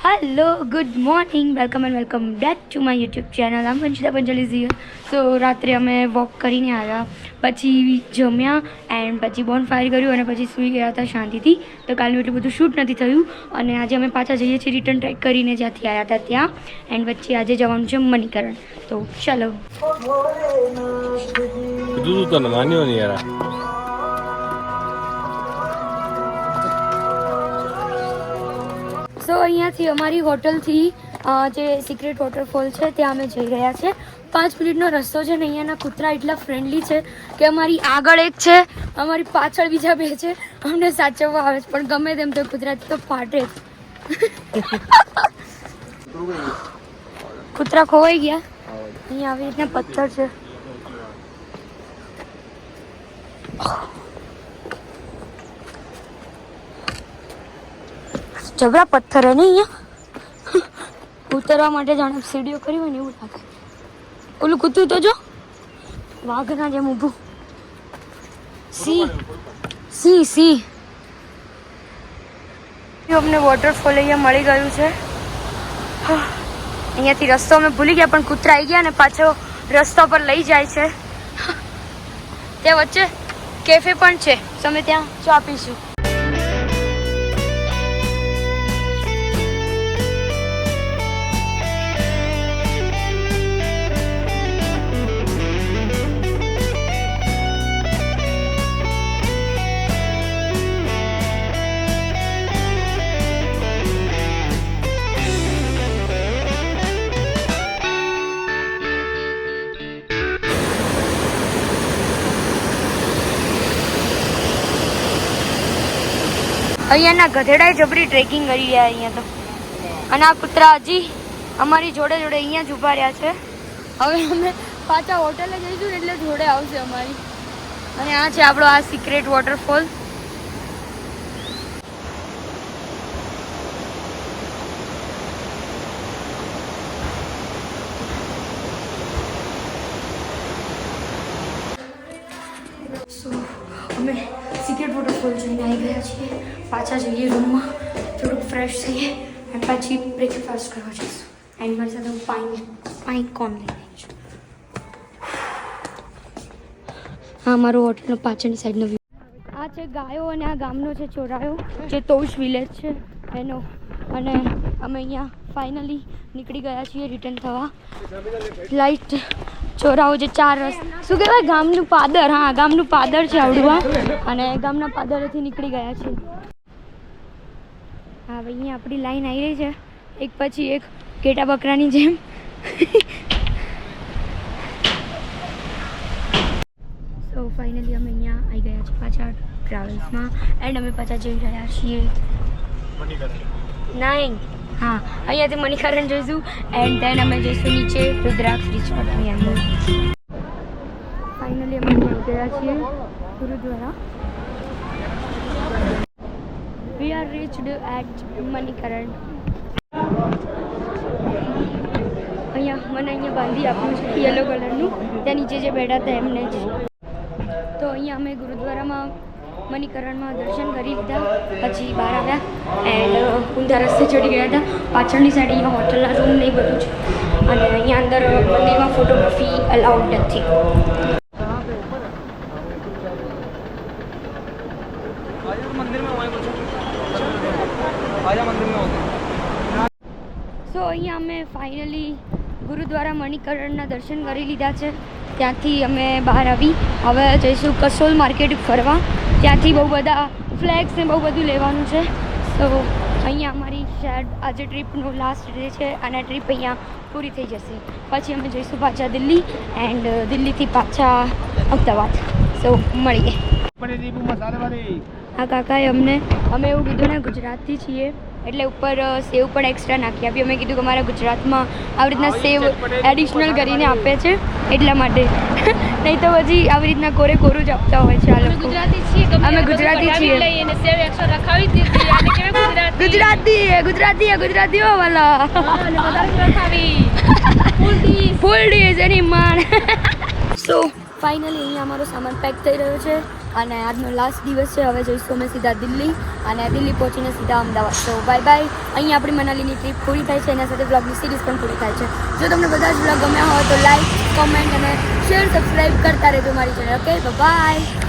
Hello good morning welcome and welcome back to my YouTube channel I'm Vanshita Pancholi ઝીયર સો રાત્રે અમે walk કરીને આવ્યા પછી જમ્યા એન્ડ પછી બોનફાયર કર્યું અને પછી સૂઈ ગયા હતા શાંતિથી તો કાલનું એટલું બધું શૂટ નથી થયું અને આજે અમે પાછા જઈએ છીએ રિટર્ન ટ્રેક કરીને જ્યાંથી આવ્યા હતા ત્યાં એન્ડ વચ્ચે આજે જવાનું છે મણિકરણ તો ચલો કીધું તને માન્યો નહીં યાર સો અહીંયાથી અમારી હોટલથી જે સિક્રેટ વોટરફોલ છે ત્યાં અમે જઈ રહ્યા છે 5 મિનિટનો રસ્તો છે ને અહીંયાના કૂતરા એટલા ફ્રેન્ડલી છે કે અમારી આગળ એક છે અમારી પાછળ બીજા બે છે અમને સાચવવા આવે છે પણ ગમે તેમ તો કૂતરાથી તો ફાટે જ કૂતરા ખોવાઈ ગયા અહીંયા આવી રીતના પથ્થર છે જબરા પથ્થર હે ને અહીંયા ઉતરવા માટે જાણે સીડીઓ કરી હોય ને એવું લાગે ઓલું કૂતરું તો જો વાઘના જેમ ઊભું સી સી સી અમને વોટરફોલ અહીંયા મળી ગયું છે અહીંયાથી રસ્તો અમે ભૂલી ગયા પણ કૂતરા આવી ગયા ને પાછો રસ્તા પર લઈ જાય છે ત્યાં વચ્ચે કેફે પણ છે તો અમે ત્યાં ચા પીશું અહીંયાના ગધેડાએ જબરી ટ્રેકિંગ કરી રહ્યા અહીંયા તો અને આ કૂતરા હજી અમારી જોડે જોડે અહીંયા જ ઊભા રહ્યા છે હવે અમે પાછા હોટલે જઈશું એટલે જોડે આવશે અમારી અને આ છે આપણો આ સિક્રેટ વોટરફોલ અમે સિક્રેટ વોટરફોલ જોઈને આવી ગયા છીએ પાછા જઈએ રૂમમાં થોડુંક ફ્રેશ થઈએ અને પછી બ્રેકફાસ્ટ કરવા જઈશું એન્ડ મારી સાથે હું પાણી કોન લઈ છું હા મારો હોટલનો પાછળની સાઈડનો વ્યૂ આ છે ગાયો અને આ ગામનો છે ચોરાયો જે તોશ વિલેજ છે એનો અને અમે અહીંયા ફાઇનલી નીકળી ગયા છીએ રિટર્ન થવા લાઈટ ચોરાઓ જે 4 રસ શું કહેવાય ગામનું પાદર હા ગામનું પાદર છે આવડું અને ગામના પાદરેથી નીકળી ગયા છે હા અહીંયા આપણી લાઈન આવી રહી છે એક પછી એક ઘેટા બકરાની જેમ સો ફાઇનલી અમે અહીંયા આવી ગયા છીએ પાછા ટ્રાવેલ્સમાં એન્ડ અમે પાછા જઈ રહ્યા છીએ નાઈન હા અહીંયાથી મણિકરણ જોઈશું એન્ડ દેન અમે જઈશું નીચે રુદ્રાક્ષ રિસોર્ટની અંદર ફાઇનલી અમે આવી ગયા છીએ gurdwara we are reached at Manikaran અહીંયા બાંધી આપ્યું છે યલો કલરનું ત્યાં નીચે જે બેઠા હતા એમને જ તો અહીંયા અમે ગુરુદ્વારામાં મણિકરણમાં દર્શન કરી લીધા પછી બહાર આવ્યા એન્ડ ઊંધા રસ્તે ચડી ગયા હતા પાછળની સાઈડ અહીંયા હોટલના રૂમ ને બધું છે અને અહીંયા અંદર મંદિરમાં ફોટોગ્રાફી અલાઉડ નથી સો અહીંયા અમે ફાઇનલી ગુરુદ્વારા મણિકરણના દર્શન કરી લીધા છે ત્યાંથી અમે બહાર આવી હવે જઈશું કસોલ માર્કેટ ફરવા ત્યાંથી બહુ બધા ફ્લેગ્સ ને બહુ બધું લેવાનું છે તો અહીંયા અમારી શાયદ આજે ટ્રીપનો લાસ્ટ ડે છે અને ટ્રીપ અહીંયા પૂરી થઈ જશે પછી અમે જઈશું પાછા દિલ્હી એન્ડ દિલ્હીથી પાછા અમદાવાદ સો મળીએ આ કાકાએ અમે એવું કીધું ને ગુજરાતથી છીએ એટલે ઉપર સેવ પણ એક્સ્ટ્રા નાખી આપી અમે કીધું કે અમારા ગુજરાતમાં આવી રીતના સેવ એડિશનલ કરીને આપે છે એટલા માટે નહીં તો હજી આવી રીતના કોરું જ આપતા હોય છે આ લોકો અમે ગુજરાતી છીએ ગુજરાતીઓ વાલા ફૂલ ડીશ એની માણ સો ફાઇનલી અહીંયા અમારો સામાન પેક થઈ રહ્યો છે અને આજનો લાસ્ટ દિવસ છે. હવે જઈશું અમે સીધા દિલ્હી અને દિલ્હી પહોંચીને સીધા અમદાવાદ. તો બાય બાય. અહીં આપણી મનાલીની ટ્રીપ પૂરી થાય છે, એના સાથે બ્લોગની સિરીઝ પણ પૂરી થાય છે. જો તમને બધા જ બ્લોગ ગમ્યા હોય તો લાઈક, કોમેન્ટ અને શેર, સબસ્ક્રાઈબ કરતા રહેજો મારી ચેનલ. Okay, by.